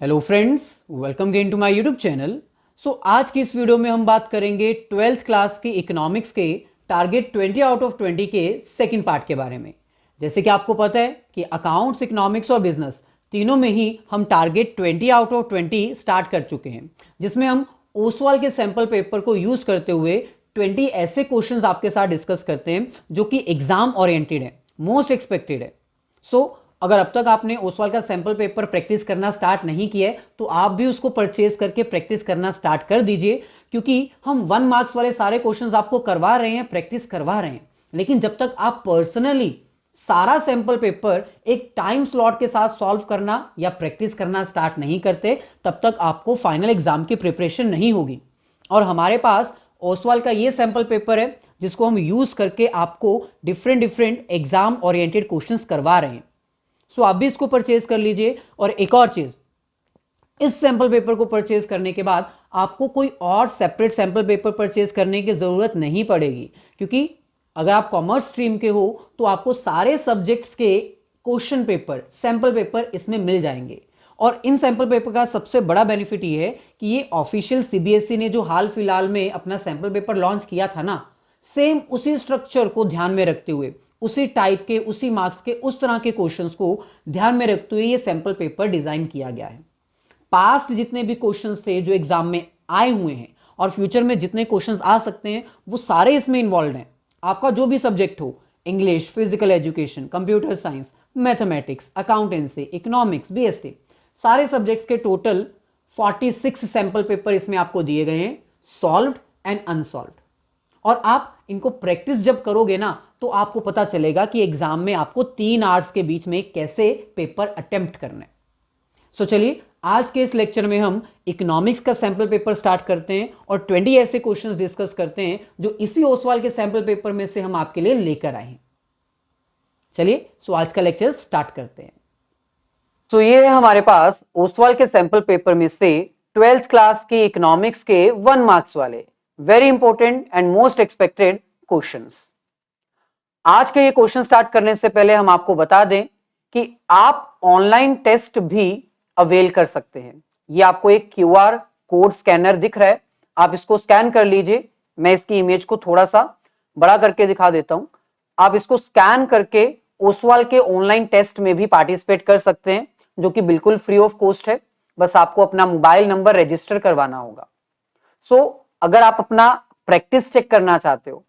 Hello friends, welcome again to my YouTube channel. आज की इस वीडियो में हम बात करेंगे 12th क्लास के इकोनॉमिक्स के टारगेट 20 आउट ऑफ 20 के सेकंड पार्ट के बारे में। जैसे कि आपको पता है कि अकाउंट्स, इकोनॉमिक्स और बिजनेस तीनों में ही हम टारगेट 20 आउट ऑफ 20 स्टार्ट कर चुके हैं, जिसमें हम ओसवाल के सैंपल पेपर को यूज करते हुए 20 ऐसे क्वेश्चंस आपके साथ डिस्कस करते हैं जो कि एग्जाम ओरिएंटेड है, मोस्ट एक्सपेक्टेड है। अगर अब तक आपने ओसवाल का सैंपल पेपर प्रैक्टिस करना स्टार्ट नहीं किया है तो आप भी उसको परचेज करके प्रैक्टिस करना स्टार्ट कर दीजिए, क्योंकि हम 1 मार्क्स वाले सारे क्वेश्चंस आपको करवा रहे हैं, प्रैक्टिस करवा रहे हैं। लेकिन जब तक आप पर्सनली सारा सैंपल पेपर एक टाइम स्लॉट के साथ सॉल्व करना या प्रैक्टिस करना स्टार्ट नहीं करते, तब तक आपको फाइनल एग्जाम की प्रिपरेशन नहीं होगी। और हमारे पास ओसवाल का ये सैंपल पेपर है जिसको हम यूज करके आपको different different exam oriented questions करवा रहे हैं। आप भी इसको परचेज कर लीजिए। और एक और चीज, इस सैंपल पेपर को परचेज करने के बाद आपको कोई और सेपरेट सैंपल पेपर परचेज करने की जरूरत नहीं पड़ेगी, क्योंकि अगर आप कॉमर्स स्ट्रीम के हो तो आपको सारे सब्जेक्ट्स के क्वेश्चन पेपर, सैंपल पेपर इसमें मिल जाएंगे। और इन सैंपल पेपर का सबसे बड़ा बेनिफिट ये है कि ये ऑफिशियल सीबीएसई ने जो हाल फिलहाल में अपना सैंपल पेपर लॉन्च किया था ना, सेम उसी स्ट्रक्चर को ध्यान में रखते हुए, उसी टाइप के, उसी मार्क्स के, उस तरह के क्वेश्चंस को ध्यान में रखते हुए ये सैंपल पेपर डिजाइन किया गया है। पास्ट जितने भी क्वेश्चंस थे जो एग्जाम में आए हुए हैं और फ्यूचर में जितने क्वेश्चंस आ सकते हैं, वो सारे इसमें इन्वॉल्व हैं। आपका जो भी सब्जेक्ट हो, English, physical education, computer science, mathematics, accountancy, economics, BST, सारे सब्जेक्ट्स के टोटल 46 सैंपल पेपर इसमें आपको दिए गए हैं, सॉल्व्ड एंड अनसॉल्व्ड। और आप इनको प्रैक्टिस जब करोगे ना तो आपको पता चलेगा कि एग्जाम में आपको 3 आवर्स के बीच में कैसे पेपर अटेम्प्ट करना है। चलिए आज के इस लेक्चर में हम इकोनॉमिक्स का सैंपल पेपर स्टार्ट करते हैं और 20 ऐसे क्वेश्चंस डिस्कस करते हैं जो इसी ओसवाल के सैंपल पेपर में से हम आपके लिए लेकर आए हैं। चलिए आज का लेक्चर स्टार्ट करते हैं। ये है हमारे पास ओसवाल के सैंपल पेपर में से 12th क्लास के इकोनॉमिक्स के 1 मार्क्स वाले very important and most expected questions. आज के ये क्वेश्चन स्टार्ट करने से पहले हम आपको बता दें कि आप ऑनलाइन टेस्ट भी अवेल कर सकते हैं। ये आपको एक क्यूआर कोड स्कैनर दिख रहा है, आप इसको स्कैन कर लीजिए। मैं इसकी इमेज को थोड़ा सा बड़ा करके दिखा देता हूं। आप इसको स्कैन करके ओसवाल के ऑनलाइन टेस्ट में भी पार्टिसिपेट कर सकते हैं, जो कि बिल्कुल फ्री ऑफ कॉस्ट है। बस आपको अपना मोबाइल नंबर रजिस्टर करवाना होगा। अगर आप अपना प्रैक्टिस चेक करना चाहते हो,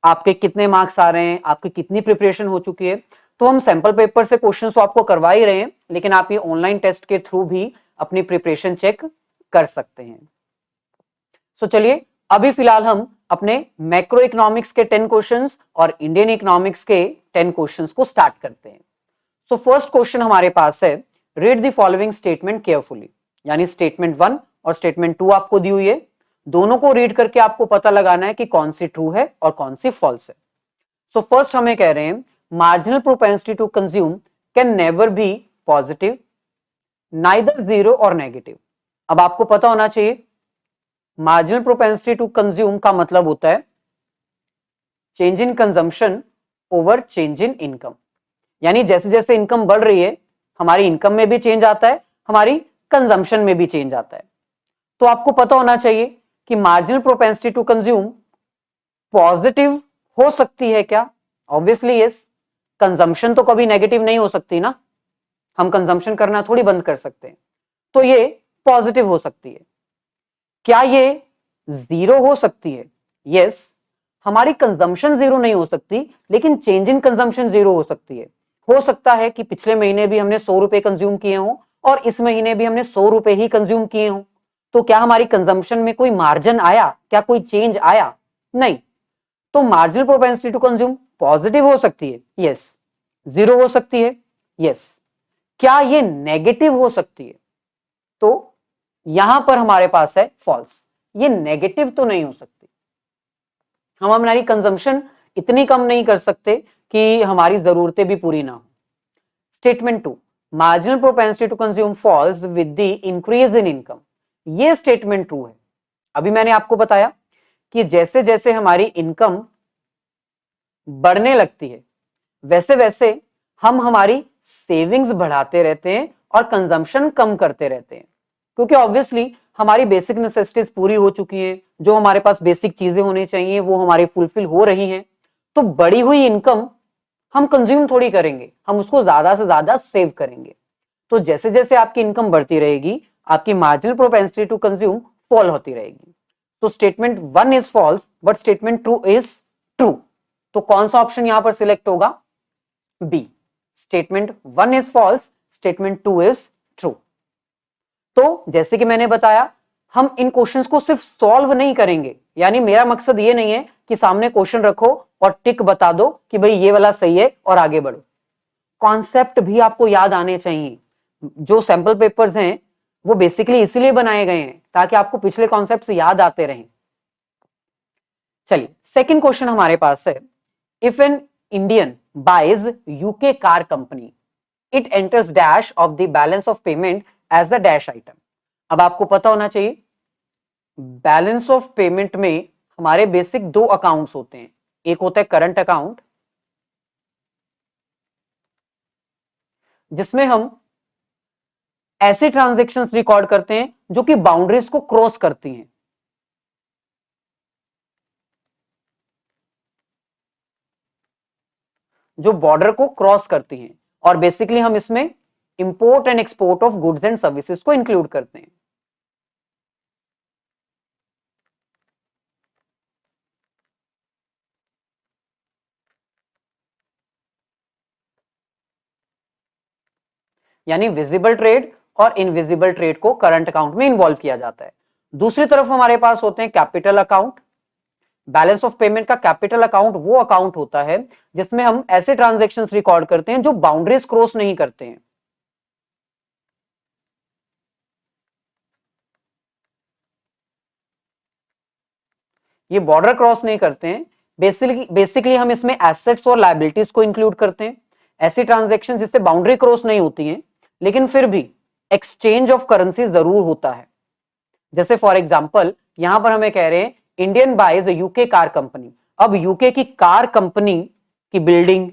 आपके कितने मार्क्स आ रहे हैं, आपकी कितनी प्रिपरेशन हो चुकी है, तो हम सैंपल पेपर से क्वेश्चंस तो आपको करवा ही रहे हैं, लेकिन आप ये ऑनलाइन टेस्ट के थ्रू भी अपनी प्रिपरेशन चेक कर सकते हैं। चलिए अभी फिलहाल हम अपने मैक्रो इकोनॉमिक्स के 10 क्वेश्चंस और इंडियन इकोनॉमिक्स के 10 क्वेश्चंस को स्टार्ट करते हैं। फर्स्ट क्वेश्चन हमारे पास है, read the following statement carefully. यानी स्टेटमेंट 1 और स्टेटमेंट 2 आपको दी हुई है, दोनों को रीड करके आपको पता लगाना है कि कौन सी ट्रू है और कौन सी फॉल्स है। फर्स्ट हमें कह रहे हैं, marginal propensity to consume can never be positive, neither zero और नेगेटिव। अब आपको पता होना चाहिए मार्जिनल प्रोपेंसिटी टू कंज्यूम का मतलब होता है change in consumption over change in income. यानी जैसे जैसे इनकम बढ़ रही है, हमारी इनकम में भी चेंज आता है, हमारी कंजम्पशन में भी चेंज आता है। तो आपको पता होना चाहिए कि marginal propensity to consume positive हो सकती है क्या? Obviously yes. कंजम्पशन तो कभी नेगेटिव नहीं हो सकती ना, हम कंजम्पशन करना थोड़ी बंद कर सकते हैं। तो ये पॉजिटिव हो सकती है। क्या ये जीरो हो सकती है? यस। हमारी कंजम्पशन जीरो नहीं हो सकती, लेकिन चेंज इन कंजम्पशन जीरो हो सकती है। हो सकता है कि पिछले महीने भी हमने 100 रुपए कंज्यूम किए हों और इस महीने भी हमने 100 रुपए ही कंज्यूम किए हों। तो क्या हमारी कंजम्पशन में कोई मार्जिन आया? क्या कोई चेंज आया? नहीं। तो marginal propensity to consume positive हो सकती है, यस। जीरो हो सकती है, यस। क्या ये नेगेटिव हो सकती है? तो यहां पर हमारे पास है फॉल्स। ये नेगेटिव तो नहीं हो सकती। हम हमारी कंजम्पशन इतनी कम नहीं कर सकते कि हमारी जरूरतें भी पूरी ना हो। Statement 2, marginal propensity to consume falls with the increase in income. ये स्टेटमेंट ट्रू है। अभी मैंने आपको बताया कि जैसे जैसे हमारी इनकम बढ़ने लगती है, वैसे वैसे हम हमारी सेविंग्स बढ़ाते रहते हैं और कंजम्पशन कम करते रहते हैं। क्योंकि ऑब्वियसली हमारी बेसिक नेसेसिटीज पूरी हो चुकी हैं, जो हमारे पास बेसिक चीजें होनी चाहिए वो हमारी फुलफिल हो रही हैं। तो बढ़ी हुई इनकम हम कंज्यूम थोड़ी करेंगे, हम उसको ज्यादा से ज्यादा सेव करेंगे। तो जैसे जैसे आपकी इनकम बढ़ती रहेगी, आपकी marginal propensity to consume fall होती रहेगी। तो statement 1 is false but statement 2 is true. तो कौन सा ऑप्शन यहां पर सिलेक्ट होगा? B, statement 1 is false, statement 2 is true. तो जैसे कि मैंने बताया, हम इन क्वेश्चंस को सिर्फ सॉल्व नहीं करेंगे, यानी मेरा मकसद ये नहीं है कि सामने क्वेश्चन रखो और टिक बता दो कि भाई ये वाला सही है और आगे बढ़ो। कॉन्सेप्ट भी आपको याद आने चाहिए। जो सैंपल पेपर्स हैं वो बेसिकली इसीलिए बनाए गए हैं ताकि आपको पिछले कॉन्सेप्ट्स याद आते रहें। चलिए, सेकंड क्वेश्चन हमारे पास है, if an Indian buys UK car company, it enters dash of the balance of payment as a dash item. अब आपको पता होना चाहिए, बैलेंस ऑफ पेमेंट में हमारे बेसिक दो अकाउंट्स होते हैं। एक होता है करंट अकाउंट, जिसमें हम ऐसे ट्रांजैक्शंस रिकॉर्ड करते हैं जो कि बाउंड्रीज को क्रॉस करती हैं। जो बॉर्डर को क्रॉस करती हैं, और बेसिकली हम इसमें import and export of goods and services को इंक्लूड करते हैं। यानी विजिबल ट्रेड और इनविजिबल ट्रेड को करंट अकाउंट में इन्वॉल्व किया जाता है। दूसरी तरफ हमारे पास होते हैं capital account. Balance of payment का कैपिटल अकाउंट वो अकाउंट होता है जिसमें हम ऐसे ट्रांजैक्शंस रिकॉर्ड करते हैं जो बाउंड्रीज क्रॉस नहीं करते हैं। ये बॉर्डर क्रॉस नहीं करते हैं। बेसिकली हम इसमें एसेट्स और लायबिलिटीज को इंक्लूड करते हैं, ऐसी ट्रांजैक्शन जिससे बाउंड्री क्रॉस नहीं होती हैं, लेकिन फिर भी एक्सचेंज ऑफ करेंसी जरूर होता है। जैसे फॉर एग्जांपल यहां पर हमें कह रहे हैं Indian buys UK car company. अब यूके की कार कंपनी की बिल्डिंग,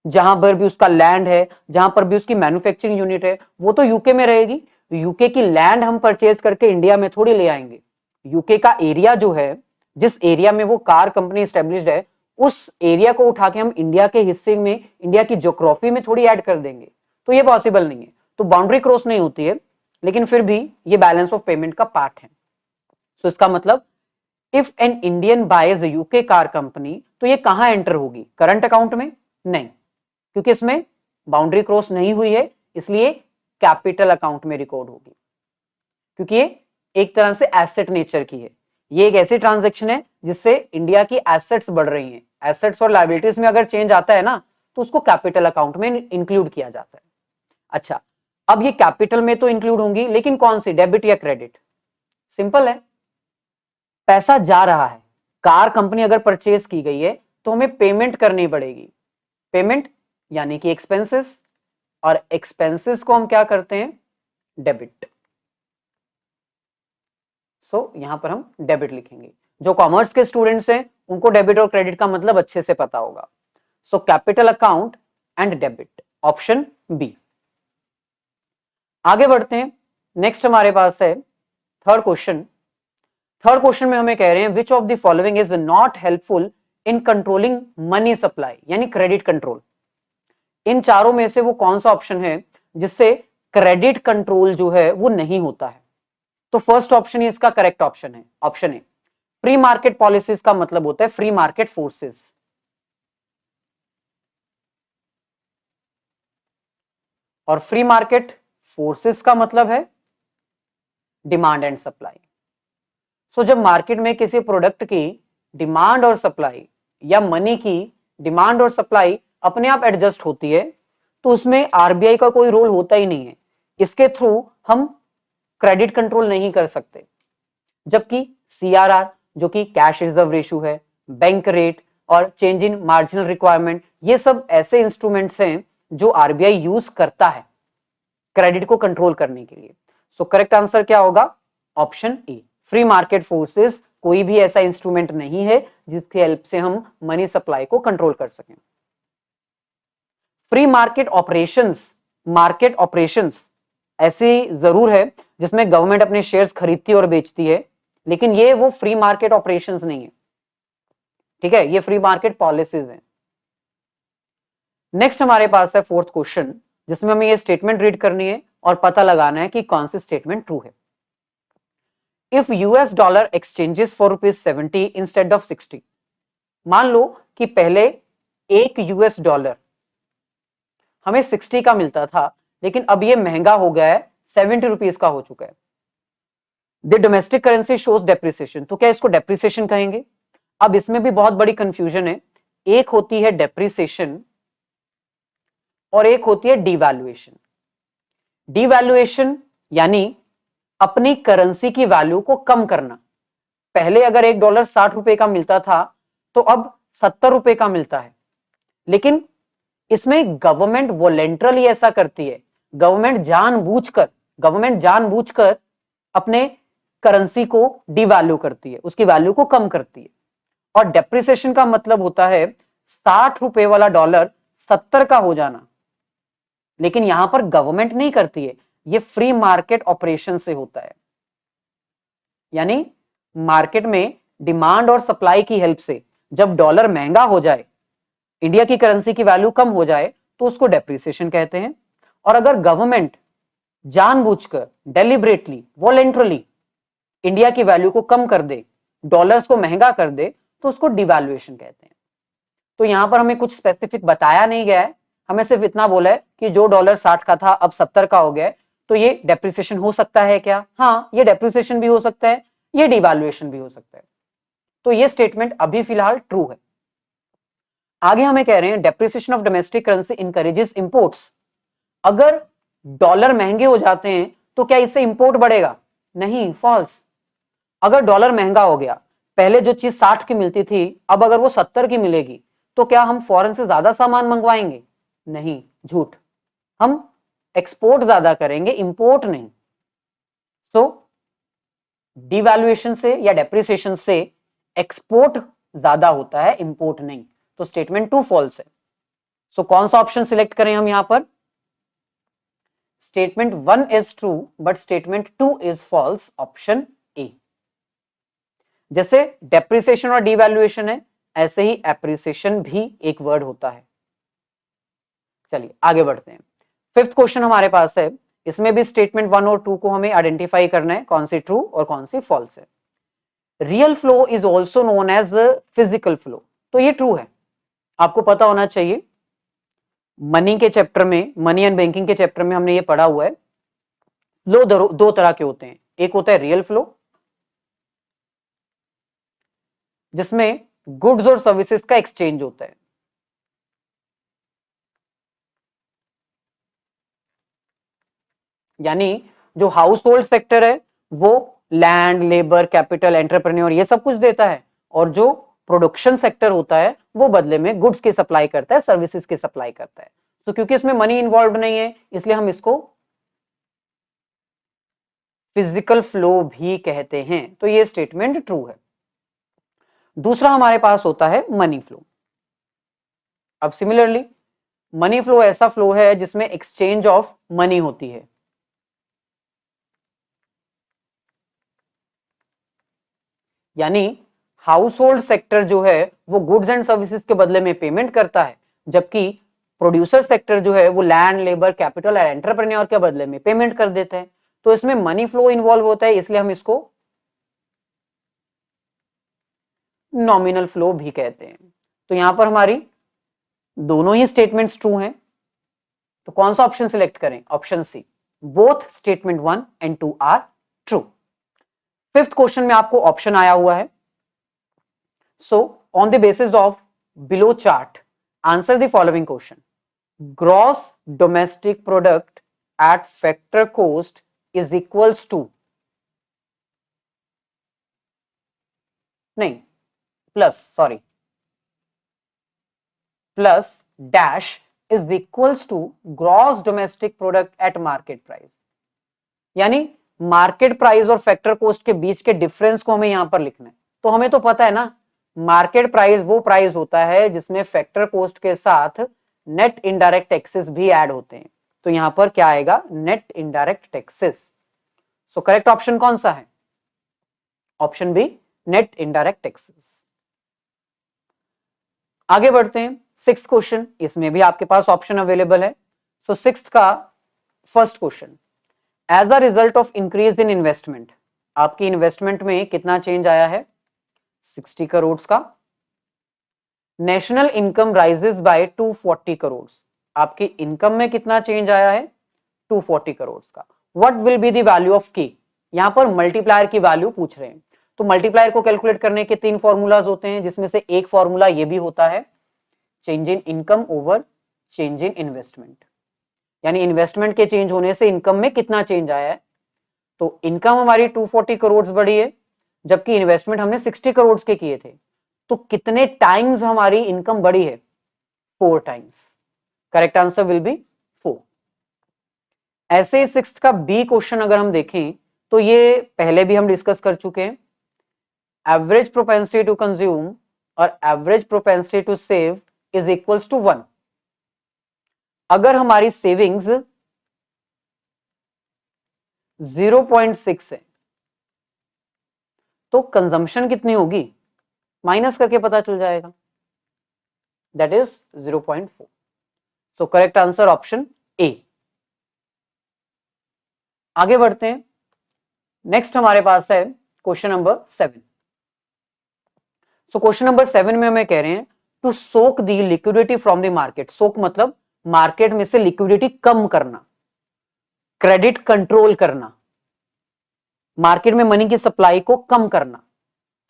जहां पर भी उसका लैंड है, जहां पर भी उसकी मैन्युफैक्चरिंग यूनिट है, वो तो यूके में रहेगी। यूके की लैंड हम परचेज करके इंडिया में थोड़ी ले आएंगे। यूके का एरिया जो है, जिस एरिया में वो कार कंपनी एस्टेब्लिश्ड है, उस एरिया को उठा के हम इंडिया के हिस्से में, इंडिया की ज्योग्राफी में थोड़ी ऐड कर देंगे। तो ये पॉसिबल नहीं है। तो बाउंड्री क्रॉस नहीं होती है, लेकिन फिर भी ये बैलेंस ऑफ पेमेंट का पार्ट है। तो इसका मतलब if an Indian buys UK car company, तो ये कहां एंटर होगी? करंट अकाउंट में नहीं, क्योंकि इसमें बाउंड्री क्रॉस नहीं हुई है, इसलिए कैपिटल अकाउंट में रिकॉर्ड होगी, क्योंकि ये एक तरह से एसेट नेचर की है। ये एक ऐसी ट्रांजैक्शन है जिससे इंडिया की एसेट्स बढ़ रही हैं। एसेट्स और लायबिलिटीज में अगर चेंज आता है ना, तो उसको कैपिटल अकाउंट में इंक्लूड किया जाता है। अच्छा, अब ये कैपिटल में तो इंक्लूड होंगी, लेकिन कौन सी, डेबिट या क्रेडिट? सिंपल है, पैसा जा रहा है, कार कंपनी अगर परचेज की गई है तो हमें पेमेंट करनी पड़ेगी। पेमेंट यानी कि एक्सपेंसेस, और एक्सपेंसेस को हम क्या करते हैं? डेबिट। सो यहां पर हम डेबिट लिखेंगे। जो कॉमर्स के स्टूडेंट्स हैं उनको डेबिट और क्रेडिट का मतलब अच्छे से पता होगा। So capital account and debit, option B. आगे बढ़ते हैं, नेक्स्ट हमारे पास है थर्ड क्वेश्चन। थर्ड क्वेश्चन में हमें कह रहे हैं which of the following is not helpful in controlling money supply, यानी क्रेडिट कंट्रोल। इन चारों में से वो कौन सा ऑप्शन है जिससे क्रेडिट कंट्रोल जो है वो नहीं होता है? तो फर्स्ट ऑप्शन ही इसका करेक्ट ऑप्शन है, option A. Free market policies का मतलब होता है फ्री मार्केट फोर्सेस, और फ्री मार्केट फोर्सेस का मतलब है डिमांड एंड सप्लाई। सो जब मार्केट में किसी प्रोडक्ट की डिमांड और सप्लाई, या मनी की डिमांड और सप्लाई अपने आप एडजस्ट होती है, तो उसमें आरबीआई का कोई रोल होता ही नहीं है। इसके थ्रू हम क्रेडिट कंट्रोल नहीं कर सकते। जबकि सीआरआर, जो कि कैश रिजर्व रेशियो है, बैंक रेट और चेंज इन मार्जिनल रिक्वायरमेंट, ये सब ऐसे इंस्ट्रूमेंट्स हैं जो आरबीआई यूज करता है क्रेडिट को कंट्रोल करने के लिए। सो करेक्ट आंसर क्या होगा? ऑप्शन ए, फ्री मार्केट फोर्सेस कोई भी ऐसा इंस्ट्रूमेंट नहीं है जिसकी हेल्प से हम मनी सप्लाई को कंट्रोल कर सकें। फ्री मार्केट ऑपरेशंस ऐसे जरूर है जिसमें गवर्नमेंट अपने शेयर्स खरीदती है और बेचती है, लेकिन ये वो फ्री मार्केट ऑपरेशंस नहीं है, ठीक है, ये फ्री मार्केट पॉलिसीज हैं। नेक्स्ट हमारे पास है फोर्थ क्वेश्चन, जिसमें हमें ये स्टेटमेंट रीड करनी है और पता लगाना है कि कौन सी स्टेटमेंट ट्रू है। If US dollar exchanges for ₹70 instead of 60, मान लो कि पहले एक यूएस डॉलर हमें 60 का मिलता था, लेकिन अब ये महंगा हो गया है, 70 रुपीज का हो चुका है। The domestic currency shows depreciation, तो क्या इसको डेप्रिसिएशन कहेंगे? अब इसमें भी बहुत बड़ी कंफ्यूजन है, एक होती है डेप्रिसिएशन और एक होती है डिवैल्यूएशन। डिवैल्यूएशन यानी अपनी करेंसी की वैल्यू को कम करना। पहले अगर $1 60 रुपए का मिलता था, तो अब 70 रुपए का मिलता है, लेकिन इसमें गवर्नमेंट वॉलेंटरली ऐसा करती है, गवर्नमेंट जानबूझकर अपने करेंसी को डिवैल्यू करती है, उसकी वैल्यू को कम करती है। और डेप्रिसिएशन का मतलब होता है 60 रुपए वाला डॉलर 70 का हो जाना, लेकिन यहां पर गवर्नमेंट नहीं करती है, ये फ्री मार्केट ऑपरेशन से होता है। यानी मार्केट में डिमांड और सप्लाई की हेल्प से जब डॉलर महंगा हो जाए, इंडिया की करेंसी की वैल्यू कम हो जाए, तो उसको डेप्रिसिएशन कहते हैं। और अगर गवर्नमेंट जानबूझकर, डेलिबरेटली, वॉलेंटरली इंडिया की वैल्यू को कम कर दे, डॉलर्स को महंगा कर दे, तो उसको डिवैल्यूएशन कहते हैं। तो यहां पर हमें कुछ स्पेसिफिक बताया नहीं गया है, हमें सिर्फ इतना बोला है कि जो डॉलर 60 का था अब 70 का हो गया है, तो ये डेप्रिसिएशन हो सकता है क्या? हाँ, ये डेप्रिसिएशन भी हो सकता है, ये डिवैल्यूएशन भी हो सकता है। तो ये स्टेटमेंट अभी फिलहाल ट्रू है। आगे हमें कह रहे हैं depreciation of domestic currency encourages imports. अगर डॉलर महंगे हो जाते हैं तो क्या इससे इंपोर्ट बढ़ेगा? नहीं, फॉल्स। अगर डॉलर महंगा हो गया, पहले जो चीज 60 की मिलती थी, अब अगर वो 70 की मिलेगी, तो क्या हम फॉरेन से ज्यादा सामान मंगवाएंगे? नहीं, झूठ। हम एक्सपोर्ट ज्यादा करेंगे, इंपोर्ट नहीं। तो डिवैल्यूएशन से या डेप्रिसिएशन से एक्सपोर्ट ज्यादा होता है, इंपोर्ट नहीं। तो स्टेटमेंट 2 फॉल्स है। सो कौन सा ऑप्शन सिलेक्ट करें हम यहां पर? Statement 1 is true but statement 2 is false, option A. जैसे डेप्रिसिएशन और डिवैल्यूएशन है, ऐसे ही एप्रिसिएशन भी एक वर्ड होता है। चलिए आगे बढ़ते हैं। फिफ्थ क्वेश्चन हमारे पास है, इसमें भी स्टेटमेंट 1 और 2 को हमें आइडेंटिफाई करना है, कौन सी ट्रू और कौन सी फॉल्स है। Real flow is also known as physical flow, तो ये ट्रू है, आपको पता होना चाहिए। मनी के चैप्टर में, मनी एंड बैंकिंग के चैप्टर में हमने ये पढ़ा हुआ है। फ्लो दो तरह के होते हैं, एक होता है रियल फ्लो, जिसमें गुड्स और सर्विसेज का एक्सचेंज होता है, यानी जो हाउस होल्ड सेक्टर है वो लैंड, लेबर, कैपिटल, एंटरप्रेन्योर ये सब कुछ देता है, और जो प्रोडक्शन सेक्टर होता है वो बदले में गुड्स की सप्लाई करता है, सर्विसेज की सप्लाई करता है। तो क्योंकि इसमें मनी इन्वॉल्व नहीं है, इसलिए हम इसको फिजिकल फ्लो भी कहते हैं। तो ये स्टेटमेंट ट्रू है। दूसरा हमारे पास होता है मनी फ्लो। अब सिमिलरली मनी फ्लो ऐसा फ्लो है जिसमें एक्सचेंज ऑफ मनी होती है, यानी हाउस होल्ड सेक्टर जो है वो गुड्स एंड सर्विसेज के बदले में पेमेंट करता है, जबकि प्रोड्यूसर सेक्टर जो है वो लैंड, लेबर, कैपिटल और एंटरप्रेन्योर के बदले में पेमेंट कर देता है। तो इसमें मनी फ्लो इन्वॉल्व होता है, इसलिए हम इसको नॉमिनल फ्लो भी कहते हैं। तो यहां पर हमारी दोनों ही स्टेटमेंट्स ट्रू हैं। तो कौन सा ऑप्शन सिलेक्ट करें? Option C, both statement 1 and 2 are true. Fifth question में आपको ऑप्शन आया हुआ है, so on the basis of below chart answer the following question. Gross domestic product at factor cost is equals to, नहीं plus, sorry, plus dash is equals to gross domestic product at market price. यानी market price और factor cost के बीच के difference को हमें यहां पर लिखना है। तो हमें तो पता है ना, मार्केट प्राइस वो प्राइस होता है जिसमें फैक्टर कॉस्ट के साथ नेट इनडायरेक्ट टैक्सेस भी ऐड होते हैं। तो यहां पर क्या आएगा? Net indirect taxes. So correct option कौन सा है? Option B, net indirect taxes. आगे बढ़ते हैं, सिक्स्थ क्वेश्चन, इसमें भी आपके पास ऑप्शन अवेलेबल है। सो सिक्स्थ का first question, as a result of increase in investment, आपकी इन्वेस्टमेंट में कितना चेंज आया है? 60 करोड़ का। National income rises by 240 crore, आपकी इनकम में कितना चेंज आया है? 240 करोड़ का। What will be the value of के? यहां पर मल्टीप्लायर की वैल्यू पूछ रहे हैं। तो मल्टीप्लायर को कैलकुलेट करने के 3 फॉर्मूलाज होते हैं, जिसमें से एक फॉर्मूला ये भी होता है, change in income over change in investment, यानी इन्वेस्टमेंट के चेंज होने से इनकम में कितना चेंज आया है। तो इनकम हमारी 240 करोड़ बढ़ी है, जबकि इन्वेस्टमेंट हमने 60 करोड़ के किए थे। तो कितने टाइम्स हमारी इनकम बढ़ी है? 4 times. Correct answer will be 4। ऐसे ही सिक्स्थ का बी क्वेश्चन अगर हम देखें तो ये पहले भी हम डिस्कस कर चुके हैं। एवरेज प्रोपेंसिटी टू कंज्यूम और average propensity to save is equals to 1। अगर हमारी सेविंग्स 0.6 है तो कंजम्पशन कितनी होगी? माइनस करके पता चल जाएगा, that is 0.4। So correct answer option A. आगे बढ़ते हैं, नेक्स्ट हमारे पास है question number 7। So question number 7 में हमें कह रहे हैं to soak the liquidity from the market. Soak मतलब मार्केट में से लिक्विडिटी कम करना, क्रेडिट कंट्रोल करना, मार्केट में मनी की सप्लाई को कम करना।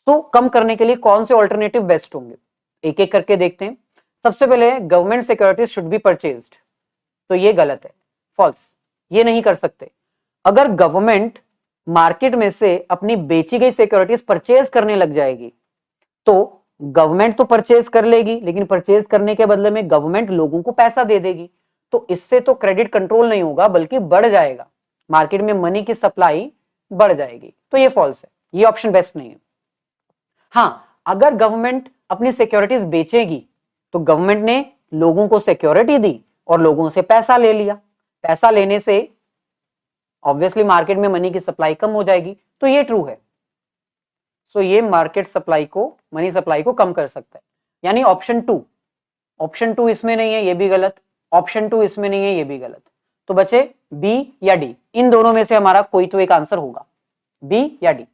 तो कम करने के लिए कौन से ऑल्टरनेटिव बेस्ट होंगे, एक एक करके देखते हैं। सबसे पहले government securities should be purchased, तो ये गलत है, फॉल्स, ये नहीं कर सकते। अगर गवर्नमेंट मार्केट में से अपनी बेची गई सिक्योरिटीज परचेज करने लग जाएगी तो गवर्नमेंट तो परचेज कर लेगी, लेकिन परचेज करने के बदले में गवर्नमेंट लोगों को पैसा दे देगी, तो इससे तो क्रेडिट कंट्रोल नहीं होगा बल्कि बढ़ जाएगा, मार्केट में मनी की सप्लाई बढ़ जाएगी। तो ये फॉल्स है, ये ऑप्शन बेस्ट नहीं है। हाँ, अगर गवर्नमेंट अपनी सिक्योरिटीज बेचेगी तो गवर्नमेंट ने लोगों को सिक्योरिटी दी और लोगों से पैसा ले लिया, पैसा लेने से ऑब्वियसली मार्केट में मनी की सप्लाई कम हो जाएगी, तो ये ट्रू है। सो ये मार्केट सप्लाई को, मनी सप्लाई को कम कर सकता है, यानी ऑप्शन 2। ऑप्शन 2 इसमें नहीं है, ये भी गलत। ऑप्शन 2 इसमें नहीं है, ये भी गलत। तो बचे बी या डी, इन दोनों में से हमारा कोई तो एक आंसर होगा, बी या डी।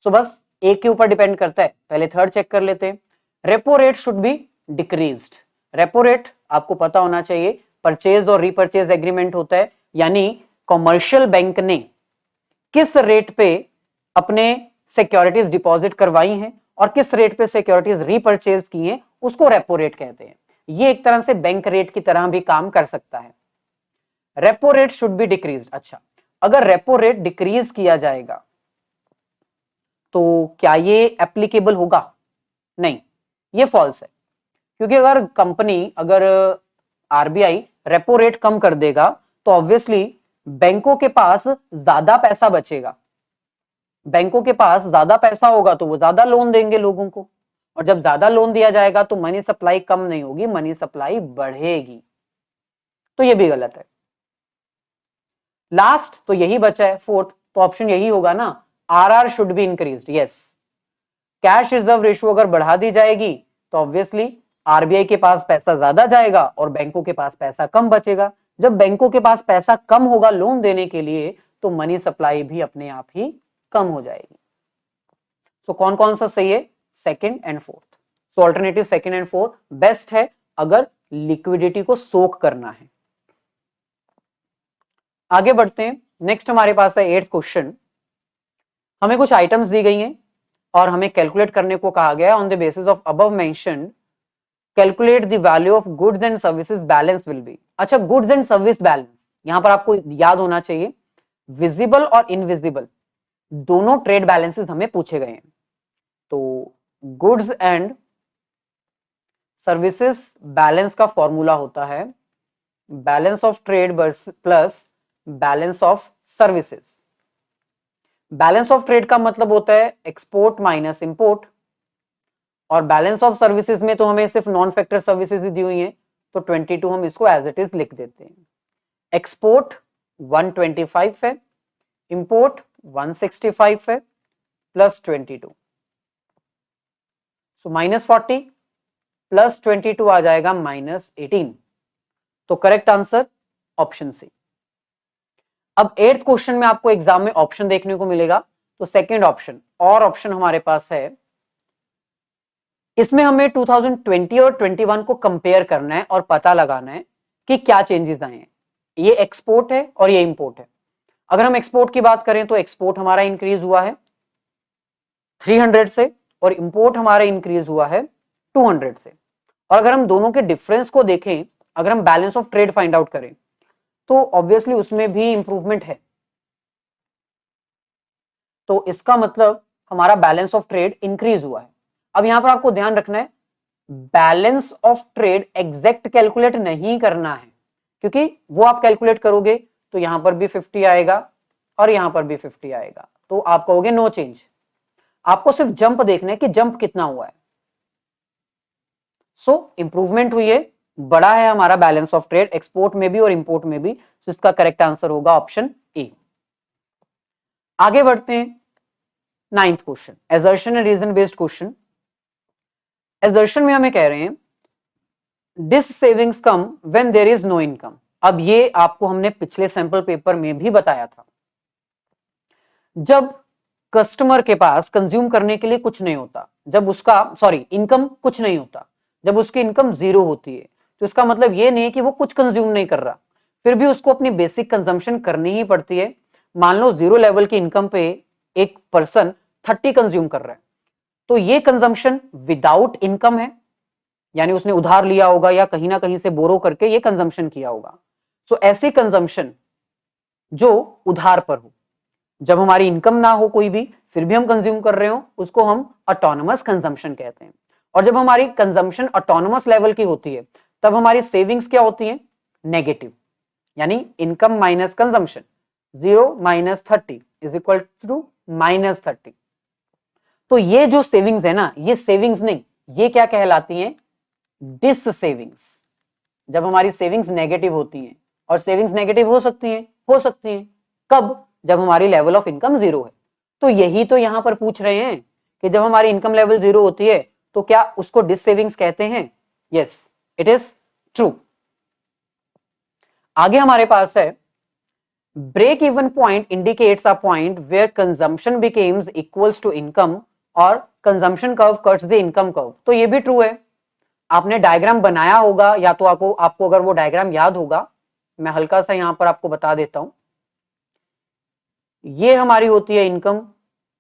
सो बस एक के ऊपर डिपेंड करता है। पहले थर्ड चेक कर लेते हैं। Repo rate should be decreased. Repo rate आपको पता होना चाहिए, परचेज और रीपरचेज एग्रीमेंट होता है, यानी कॉमर्शियल बैंक ने किस रेट पे अपने सिक्योरिटीज डिपॉजिट करवाई हैं और किस रेट पे सिक्योरिटीज रीपरचेज की हैं, उसको रेपो रेट कहते हैं। ये एक तरह से बैंक रेट की तरह भी काम कर सकता है। Repo rate should be decreased. अच्छा, अगर रेपो रेट डिक्रीज किया जाएगा तो क्या ये एप्लीकेबल होगा? नहीं, ये फॉल्स है, क्योंकि अगर कंपनी, अगर आरबीआई रेपो रेट कम कर देगा तो ऑब्वियसली बैंकों के पास ज्यादा पैसा बचेगा, बैंकों के पास ज्यादा पैसा होगा तो वो ज्यादा लोन देंगे लोगों को, और जब ज्यादा लोन दिया जाएगा तो मनी सप्लाई कम नहीं होगी, मनी सप्लाई बढ़ेगी। तो ये भी गलत है। लास्ट तो यही बचा है, फोर्थ, तो ऑप्शन यही होगा ना, RR should be increased. Yes, cash reserve ratio अगर बढ़ा दी जाएगी तो ऑब्वियसली आरबीआई के पास पैसा ज्यादा जाएगा और बैंकों के पास पैसा कम बचेगा। जब बैंकों के पास पैसा कम होगा लोन देने के लिए तो मनी सप्लाई भी अपने आप ही कम हो जाएगी। तो कौन कौन सा सही है? Second and fourth. तो alternative second and fourth best है अगर लिक्विडिटी को सोक करना है। आगे बढ़ते हैं, नेक्स्ट हमारे पास है 8th क्वेश्चन। हमें कुछ आइटम्स दी गई हैं और हमें कैलकुलेट करने को कहा गया है। On the basis of above mentioned calculate the value of goods and services balance will be. अच्छा, गुड्स एंड सर्विस बैलेंस, यहां पर आपको याद होना चाहिए विजिबल और इनविजिबल दोनों ट्रेड बैलेंसेस हमें पूछे गए हैं। तो गुड्स एंड सर्विसेज बैलेंस का फॉर्मूला होता है balance of trade plus balance of services. Balance of trade का मतलब होता है एक्सपोर्ट माइनस इंपोर्ट, और बैलेंस ऑफ सर्विसेज में तो हमें सिर्फ नॉन फैक्टर सर्विसेज दी हुई हैं, तो 22 हम इसको एज इट इज लिख देते हैं। एक्सपोर्ट 125 है, इंपोर्ट 165 है प्लस 22, सो -40 प्लस 22 आ जाएगा -18। तो करेक्ट आंसर ऑप्शन सी। अब 8th क्वेश्चन में आपको एग्जाम में ऑप्शन देखने को मिलेगा, तो सेकंड ऑप्शन और ऑप्शन हमारे पास है। इसमें हमें 2020 और 21 को कंपेयर करना है और पता लगाना है कि क्या चेंजेस आए हैं। ये एक्सपोर्ट है और ये इंपोर्ट है। अगर हम एक्सपोर्ट की बात करें तो एक्सपोर्ट हमारा इंक्रीज हुआ है 300 से और इंपोर्ट हमारा इंक्रीज हुआ है 200 से। और अगर हम दोनों के डिफरेंस को देखें, अगर हम balance of trade find out करें तो ऑब्वियसली उसमें भी इंप्रूवमेंट है। तो इसका मतलब हमारा बैलेंस ऑफ ट्रेड इंक्रीज हुआ है। अब यहां पर आपको ध्यान रखना है, balance of trade exact calculate नहीं करना है, क्योंकि वो आप कैलकुलेट करोगे तो यहां पर भी 50 आएगा और यहां पर भी 50 आएगा, तो आप कहोगे नो चेंज। आपको सिर्फ जंप देखना है कि जंप कितना हुआ है। सो इंप्रूवमेंट हुई है, बड़ा है हमारा बैलेंस ऑफ ट्रेड एक्सपोर्ट में भी और इंपोर्ट में भी। तो इसका करेक्ट आंसर होगा ऑप्शन ए। आगे बढ़ते हैं 9th question, assertion and reason based question. Assertion में हमें कह रहे हैं dissavings come when there is no income. अब ये आपको हमने पिछले सैंपल पेपर में भी बताया था। जब कस्टमर के पास कंज्यूम करने के लिए कुछ नहीं होता, जब उसका इनकम कुछ नहीं होता, जब उसकी इनकम 0 होती है, तो इसका मतलब ये नहीं है कि वो कुछ कंज्यूम नहीं कर रहा, फिर भी उसको अपनी बेसिक कंजम्पशन करनी ही पड़ती है। मान लो 0 लेवल की इनकम पे एक पर्सन 30 कंज्यूम कर रहा है, तो ये कंजम्पशन विदाउट इनकम है, यानी उसने उधार लिया होगा या कहीं ना कहीं से बोरो करके ये कंजम्पशन किया होगा। सो ऐसी कंजम्पशन जो उधार पर हो, जब हमारी इनकम ना हो कोई भी, फिर भी हम कंज्यूम कर रहे हो, उसको हम ऑटोनोमस कंजम्पशन कहते हैं। और जब हमारी कंजम्पशन ऑटोनोमस लेवल की होती है, तब हमारी सेविंग्स क्या होती है? नेगेटिव, यानी income minus consumption, 0 minus 30 is equal to -30। तो ये जो सेविंग्स है ना, ये सेविंग्स नहीं, ये क्या कहलाती है? Dissavings. जब हमारी सेविंग्स नेगेटिव होती हैं, और सेविंग्स नेगेटिव हो सकती हैं कब? जब हमारी लेवल ऑफ इनकम 0 है। तो यही तो यहां पर पूछ रहे हैं कि जब हमारी इनकम लेवल 0 होती है तो क्या उसको डिस सेविंग्स कहते हैं? Yes, it is true. आगे हमारे पास है break even point indicates a point where consumption becomes equals to income और consumption curve cuts the income curve. तो ये भी ट्रू है। आपने डायग्राम बनाया होगा, या तो आपको अगर वो डायग्राम याद होगा, मैं हल्का सा यहां पर आपको बता देता हूं। ये हमारी होती है इनकम,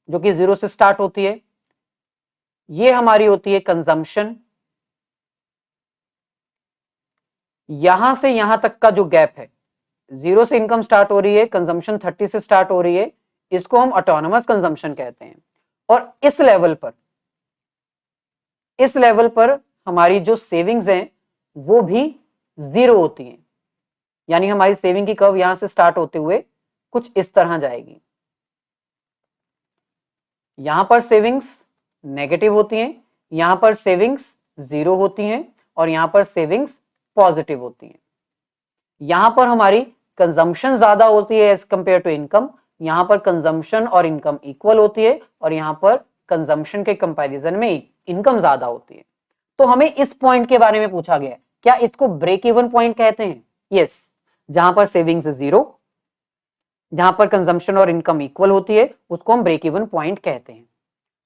जो कि 0 से स्टार्ट होती है। ये हमारी होती है कंजम्पशन। यहां से यहां तक का जो गैप है, 0 से इनकम स्टार्ट हो रही है, कंजम्पशन 30 से स्टार्ट हो रही है, इसको हम ऑटोनोमस कंजम्पशन कहते हैं। और इस लेवल पर हमारी जो सेविंग्स हैं वो भी 0 होती हैं, यानी हमारी सेविंग की कर्व यहां से स्टार्ट होते हुए कुछ इस तरह जाएगी। यहां पर सेविंग्स नेगेटिव होती हैं, यहां पर सेविंग्स 0 होती हैं और यहां पर सेविंग्स पॉजिटिव होती हैं। यहां पर हमारी कंजम्पशन ज्यादा होती है एज कंपेयर टू इनकम, यहां पर कंजम्पशन और इनकम इक्वल होती है और यहां पर कंजम्पशन के कंपैरिजन में इनकम ज्यादा होती है। तो हमें इस पॉइंट के बारे में पूछा गया, क्या इसको ब्रेक इवन पॉइंट कहते हैं? यस, जहां पर सेविंग्स 0, जहां पर कंजम्पशन और इनकम इक्वल होती है, उसको हम ब्रेक इवन पॉइंट कहते हैं।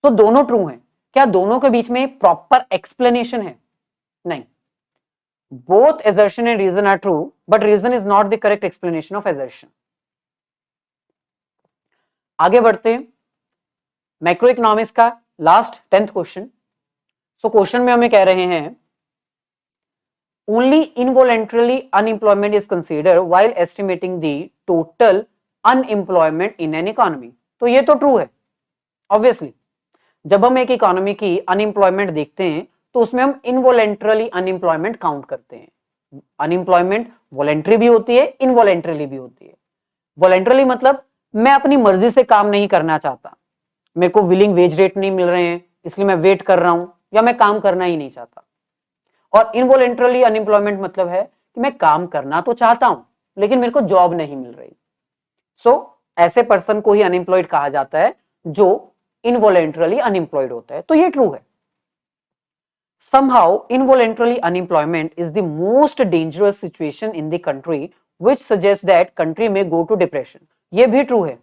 तो दोनों ट्रू हैं। क्या दोनों के बीच में प्रॉपर एक्सप्लेनेशन है? नहीं। Both assertion and reason are true, but reason is not the correct explanation of assertion. आगे बढ़ते हैं मैक्रो इकोनॉमिक्स का last 10th question. So question में हमें कह रहे हैं only involuntarily unemployment is considered while estimating the total unemployment in an economy. तो ये तो ट्रू है ऑब्वियसली। जब हम एक इकोनॉमी की अनएम्प्लॉयमेंट देखते हैं तो उसमें हम इनवॉलेंटरली अनएम्प्लॉयमेंट काउंट करते हैं। अनएम्प्लॉयमेंट वॉलेंटरी भी होती है, इनवॉलेंटरली भी होती है। वॉलेंटरली मतलब मैं अपनी मर्जी से काम नहीं करना चाहता, मेरे को विलिंग वेज रेट नहीं मिल रहे हैं इसलिए मैं वेट कर रहा हूं, या मैं काम करना ही नहीं चाहता। और इनवॉलेंटरली अनएम्प्लॉयमेंट मतलब है कि मैं काम करना तो चाहता हूं लेकिन मेरे को जॉब नहीं मिल रही। सो ऐसे पर्सन को ही अनएम्प्लॉयड कहा जाता है जो इनवॉलेंटरली अनएम्प्लॉयड होता है, तो ये ट्रू है। Somehow, involuntary unemployment is the most dangerous situation in the country, which suggests that country may go to depression. ये भी ट्रू है।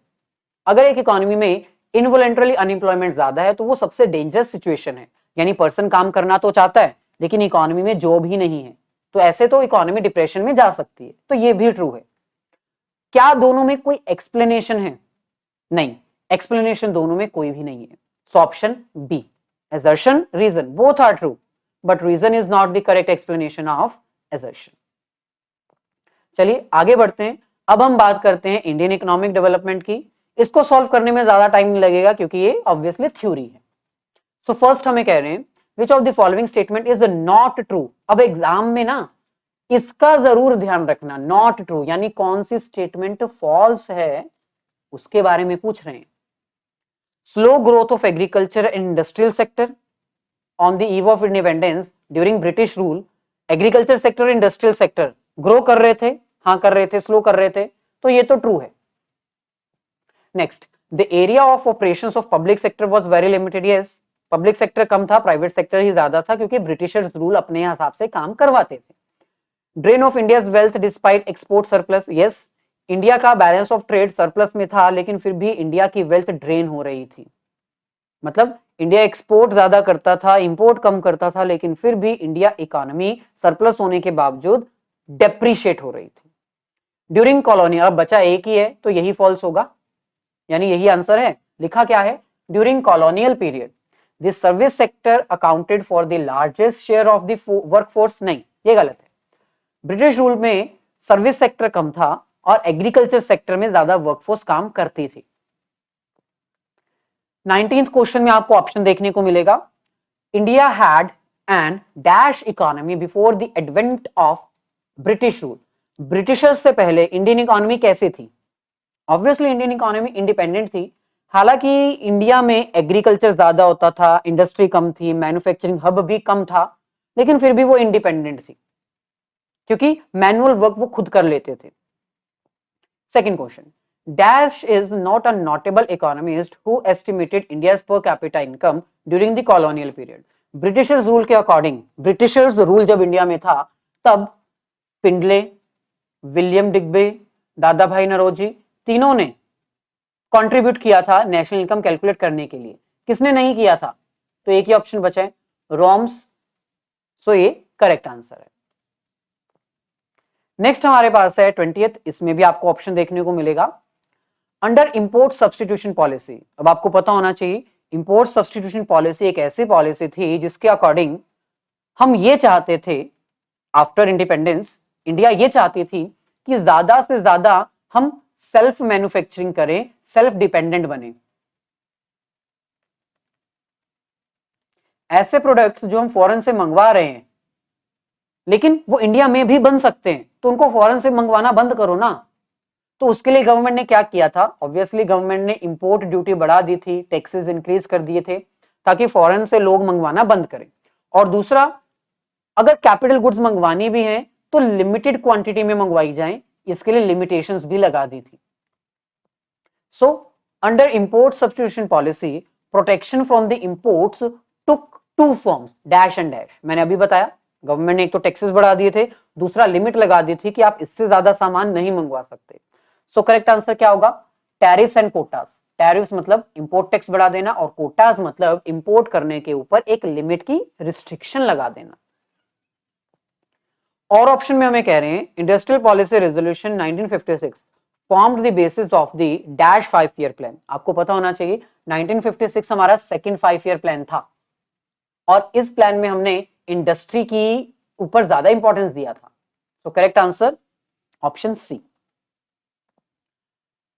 अगर एक इकोनॉमी में इनवॉलेंटरली अनएम्प्लॉयमेंट ज्यादा है तो वो सबसे डेंजरस सिचुएशन है, यानी पर्सन काम करना तो चाहता है लेकिन इकोनॉमी में जॉब ही नहीं है, तो ऐसे तो इकोनॉमी डिप्रेशन में जा सकती है, तो ये भी ट्रू है। क्या दोनों में कोई एक्सप्लेनेशन है? नहीं, एक्सप्लेनेशन दोनों में कोई भी नहीं है। So option B, assertion, reason, both are true, but reason is not the correct explanation of assertion. चलिए आगे बढ़ते हैं। अब हम बात करते हैं इंडियन इकोनॉमिक डेवलपमेंट की। इसको सॉल्व करने में ज्यादा टाइम लगेगा क्योंकि ये ऑब्वियसली थ्योरी है। सो फर्स्ट हमें कह रहे हैं which of the following statement is not true. अब एग्जाम में ना इसका जरूर ध्यान रखना, नॉट ट्रू यानी कौन सी स्टेटमेंट फॉल्स है उसके बारे में पूछ रहे हैं। Slow growth of agriculture and industrial sector on the eve of independence during British rule. Agriculture sector, industrial sector grow कर रहे थे, हाँ कर रहे थे, स्लो कर रहे थे, तो ये तो ट्रू है। Next, the area of operations of public sector was very limited. Yes, public sector कम था, प्राइवेट सेक्टर ही ज्यादा था क्योंकि ब्रिटिशर्स रूल अपने हिसाब से काम करवाते थे। Drain of India's wealth despite export surplus. Yes, India का बैलेंस ऑफ ट्रेड सरप्लस में था लेकिन फिर भी इंडिया की वेल्थ ड्रेन हो रही थी। मतलब इंडिया एक्सपोर्ट ज्यादा करता था, इंपोर्ट कम करता था, लेकिन फिर भी इंडिया इकोनॉमी सरप्लस होने के बावजूद डेप्रिशिएट हो रही थी। ड्यूरिंग कॉलोनी, अब बचा एक ही है तो यही फॉल्स होगा, यानी यही आंसर है। लिखा क्या है? During colonial period the service sector accounted for the largest share of the workforce. नहीं, ये गलत है। ब्रिटिश रूल में सर्विस सेक्टर कम था और एग्रीकल्चर सेक्टर में ज्यादा वर्कफोर्स काम करती थी। 19th क्वेश्चन में आपको ऑप्शन देखने को मिलेगा। India had an dash economy before the advent of British rule. Britishers से पहले इंडियन इकोनॉमी कैसी थी? ऑब्वियसली इंडियन इकोनॉमी इंडिपेंडेंट थी। हालांकि इंडिया में एग्रीकल्चर ज्यादा होता था, इंडस्ट्री कम थी, मैन्युफैक्चरिंग हब भी कम था, लेकिन फिर भी वो इंडिपेंडेंट थी क्योंकि मैनुअल वर्क वो खुद कर लेते थे। Second question, dash is not a notable economist who estimated India's per capita income during the colonial period. Britishers rule के अकॉर्डिंग, ब्रिटिशर्स रूल जब इंडिया में था तब पिंडले, विलियम डिग्बे, दादा भाई नरोजी तीनों ने कंट्रीब्यूट किया था नेशनल इनकम कैलकुलेट करने के लिए। किसने नहीं किया था? तो एक ही ऑप्शन बचा है, रॉम्स। सो ये करेक्ट आंसर है। नेक्स्ट हमारे पास है 20th, इसमें भी आपको ऑप्शन देखने को मिलेगा। अंडर इंपोर्ट सब्स्टिट्यूशन पॉलिसी, अब आपको पता होना चाहिए इंपोर्ट सब्स्टिट्यूशन पॉलिसी एक ऐसी पॉलिसी थी जिसके अकॉर्डिंग हम ये चाहते थे, आफ्टर इंडिपेंडेंस इंडिया ये चाहती थी कि ज्यादा से ज्यादा हम सेल्फ मैन्युफैक्चरिंग करें, सेल्फ डिपेंडेंट बने। ऐसे प्रोडक्ट्स जो हम फॉरेन से मंगवा रहे हैं लेकिन वो इंडिया में भी बन सकते हैं, तो उनको फॉरेन से मंगवाना बंद करो ना। तो उसके लिए गवर्नमेंट ने क्या किया था? ऑब्वियसली गवर्नमेंट ने इंपोर्ट ड्यूटी बढ़ा दी थी, टैक्सेस इंक्रीज कर दिए थे ताकि फॉरेन से लोग मंगवाना बंद करें। और दूसरा, अगर कैपिटल गुड्स मंगवानी भी है तो लिमिटेड क्वांटिटी में मंगवाई जाए, इसके लिए लिमिटेशंस भी लगा दी थी। So under import substitution policy protection from the imports took two forms, dash and dash. मैंने अभी बताया गवर्नमेंट ने एक तो टैक्सेस बढ़ा दिए थे, दूसरा लिमिट लगा दी थी कि आप इससे ज्यादा सामान नहीं मंगवा सकते। सो करेक्ट आंसर क्या होगा? Tariffs and quotas. टैरिफ्स मतलब इंपोर्ट टैक्स बढ़ा देना और कोटास मतलब इंपोर्ट करने के ऊपर एक लिमिट की रिस्ट्रिक्शन लगा देना। और ऑप्शन में हमें कह रहे हैं industrial policy resolution 1956 formed the basis of the dash 5 year plan. आपको पता होना चाहिए 1956 हमारा सेकंड 5 ईयर प्लान था और इस प्लान में हमने इंडस्ट्री की ऊपर ज्यादा इंपॉर्टेंस दिया था। तो करेक्ट आंसर ऑप्शन सी।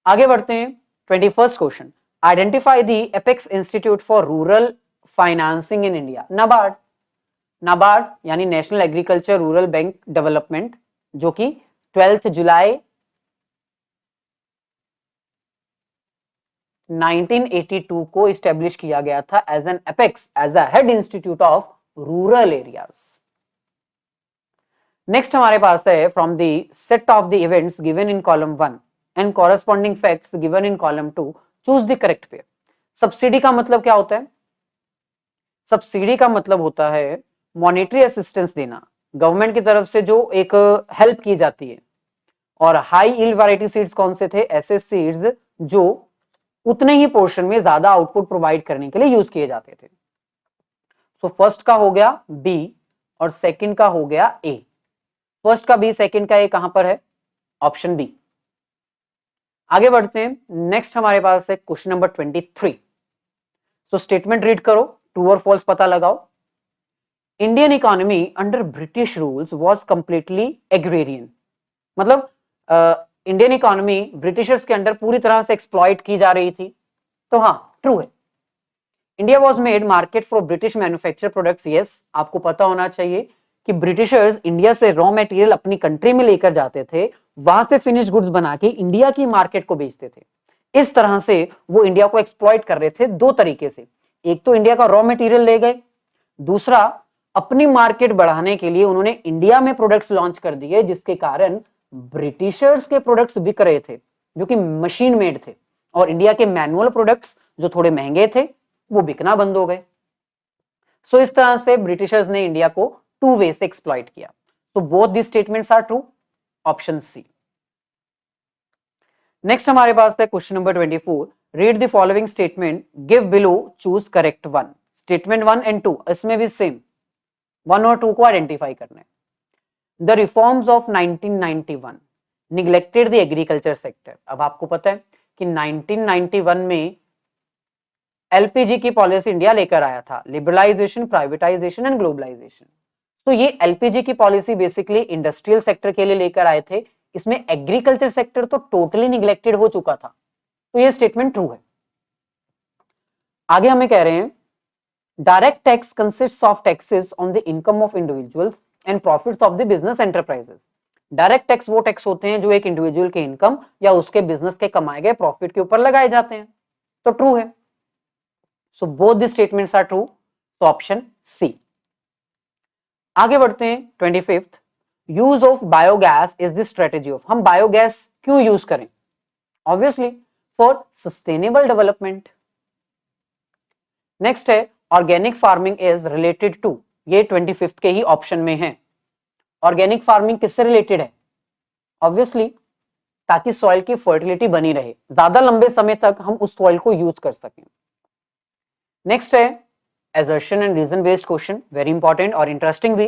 आगे बढ़ते हैं 21st question, identify the apex institute for rural financing in India. NABARD, NABARD यानी national agriculture rural bank development, जो कि 12 जुलाई 1982 को इस्टेब्लिश किया गया था as an apex, as a head institute of rural areas. Next हमारे पास है from the set of the events given in column 1 and corresponding facts given in column 2, choose the correct pair. Subsidy का मतलब क्या होता है? Subsidy का मतलब होता है मॉनेटरी असिस्टेंस देना, गवर्नमेंट की तरफ से जो एक हेल्प की जाती है। और हाई यील्ड वैरायटी सीड्स कौन से थे? ऐसे सीड्स जो उतने ही पोर्शन में ज्यादा आउटपुट प्रोवाइड करने के लिए यूज किए जाते थे। सो फर्स्ट का हो गया बी और सेकंड का हो गया ए। फर्स्ट का बी, सेकंड का ए कहां पर है? Option B. आगे बढ़ते हैं, नेक्स्ट हमारे पास है question number 23। So statement read करो, ट्रू और फॉल्स पता लगाओ। Indian economy under British rules was completely agrarian, मतलब इंडियन इकोनॉमी ब्रिटिशर्स के अंडर पूरी तरह से एक्सप्लॉइट की जा रही थी। तो हाँ, ट्रू है। India was made market for British manufacture products, yes, आपको पता होना चाहिए कि ब्रिटिशर्स इंडिया से रॉ मटेरियल अपनी कंट्री में लेकर जाते थे, वहां से फिनिश गुड्स बना के इंडिया की मार्केट को बेचते थे। इस तरह से वो इंडिया को एक्सप्लॉइट कर रहे थे दो तरीके से। एक तो इंडिया का रॉ मटेरियल ले गए, दूसरा अपनी मार्केट बढ़ाने के लिए उन्होंने इंडिया में प्रोडक्ट्स लॉन्च कर दिए, जिसके कारण ब्रिटिशर्स के प्रोडक्ट्स बिक रहे थे जो कि मशीन मेड थे, और इंडिया के मैनुअल प्रोडक्ट्स जो थोड़े महंगे थे वो बिकना बंद हो गए। सो इस तरह से ब्रिटिशर्स ने इंडिया को टू वे से एक्सप्लॉइट किया। तो both the statements are true, option C. Next हमारे पास है question number 24। Read the following statement, give below, choose correct one. Statement 1 and 2 इसमें भी सेम 1 और 2 को आइडेंटिफाई करना है। The reforms of 1991 neglected the agriculture sector. अब आपको पता है कि 1991 में एलपीजी की पॉलिसी इंडिया लेकर आया था, लिबरलाइजेशन, प्राइवेटाइजेशन एंड ग्लोबलाइजेशन। तो ये एलपीजी की पॉलिसी बेसिकली इंडस्ट्रियल सेक्टर के लिए लेकर आए थे, इसमें एग्रीकल्चर सेक्टर तो टोटली निग्लेक्टेड हो चुका था। तो ये स्टेटमेंट ट्रू है। आगे हमें कह रहे हैं direct tax consists of taxes on the income of individuals and profits of the business enterprises. Direct tax वो टैक्स होते हैं जो एक इंडिविजुअल के इनकम या उसके बिजनेस के कमाए गए प्रॉफिट के ऊपर लगाए जाते हैं। तो ट्रू है। So both the statements are true, तो ऑप्शन सी। आगे बढ़ते हैं 25th। Use of biogas is the strategy of. हम बायोगैस क्यों यूज करें? Obviously for sustainable development. Next है organic farming is related to, ये 25th के ही ऑप्शन में है। ऑर्गेनिक फार्मिंग किससे रिलेटेड है? ऑब्वियसली ताकि सॉइल की फर्टिलिटी बनी रहे, ज्यादा लंबे समय तक हम उस सॉइल को यूज कर सकें। नेक्स्ट है assertion and reason based question, very important और interesting भी।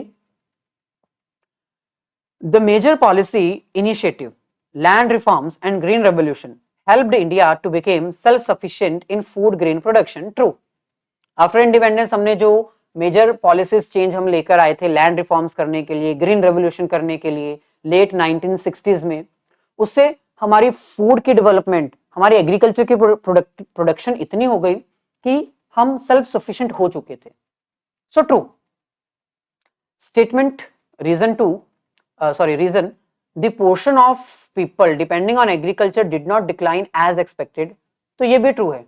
The major policy initiative, land reforms and green revolution helped India to become self-sufficient in food grain production, true। After independence हमने जो major policies change हम लेकर आए थे land reforms करने के लिए, ग्रीन रेवोल्यूशन करने के लिए लेट 1960s में, उससे हमारी फूड की डेवलपमेंट, हमारी एग्रीकल्चर की प्रोडक्शन इतनी हो गई कि हम सेल्फ सफिशिएंट हो चुके थे। So true. Statement reason the portion of people depending on agriculture did not decline as expected, तो ये भी ट्रू है।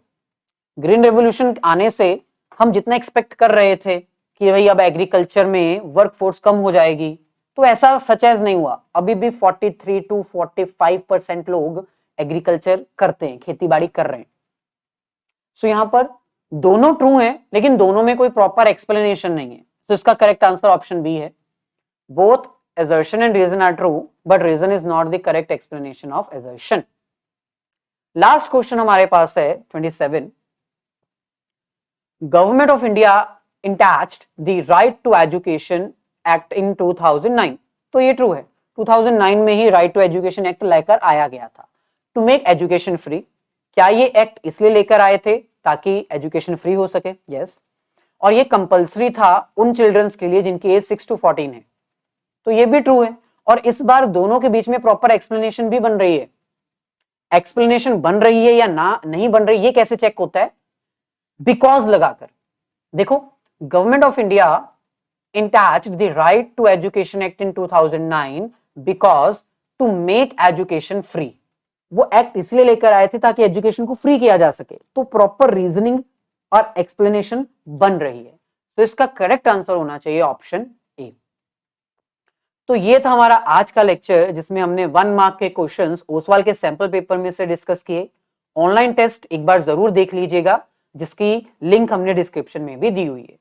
ग्रीन रेवोल्यूशन आने से हम जितना एक्सपेक्ट कर रहे थे कि भाई अब एग्रीकल्चर में वर्कफोर्स कम हो जाएगी, तो ऐसा सच एज नहीं हुआ। अभी भी 43 to 45% लोग एग्रीकल्चर करते हैं, खेती बाड़ी कर रहे हैं। सो यहां पर दोनों ट्रू हैं, लेकिन दोनों में कोई प्रॉपर एक्सप्लेनेशन नहीं है। तो इसका करेक्ट आंसर ऑप्शन बी है। Both assertion and reason are true, but reason is not the correct explanation of assertion. Last question हमारे पास है 27। Government of India attached the right to education act in 2009, तो ये true है। 2009 में ही right to education act लेकर आया गया था टू मेक एजुकेशन फ्री। क्या ये एक्ट इसलिए लेकर आए थे ताकि एजुकेशन फ्री हो सके? यस। और ये कंपल्सरी था उन चिल्ड्रंस के लिए जिनकी एज 6 to 14 है, तो ये भी ट्रू है। और इस बार दोनों के बीच में प्रॉपर एक्सप्लेनेशन भी बन रही है। एक्सप्लेनेशन बन रही है या ना नहीं बन रही, ये कैसे चेक होता है? बिकॉज लगाकर। देखो, government of India attached the right to education act in 2009 because to make education free। वो एक्ट इसलिए लेकर आए थे ताकि एजुकेशन को फ्री किया जा सके। तो प्रॉपर रीजनिंग और एक्सप्लेनेशन बन रही है। तो इसका करेक्ट आंसर होना चाहिए ऑप्शन ए। तो ये था हमारा आज का लेक्चर, जिसमें हमने 1 मार्क के क्वेश्चंस ओसवाल के सैंपल पेपर में से डिस्कस किए। ऑनलाइन टेस्ट एक बार जरूर देख लीजिएगा, जिसकी लिंक हमने डिस्क्रिप्शन में भी दी हुई है।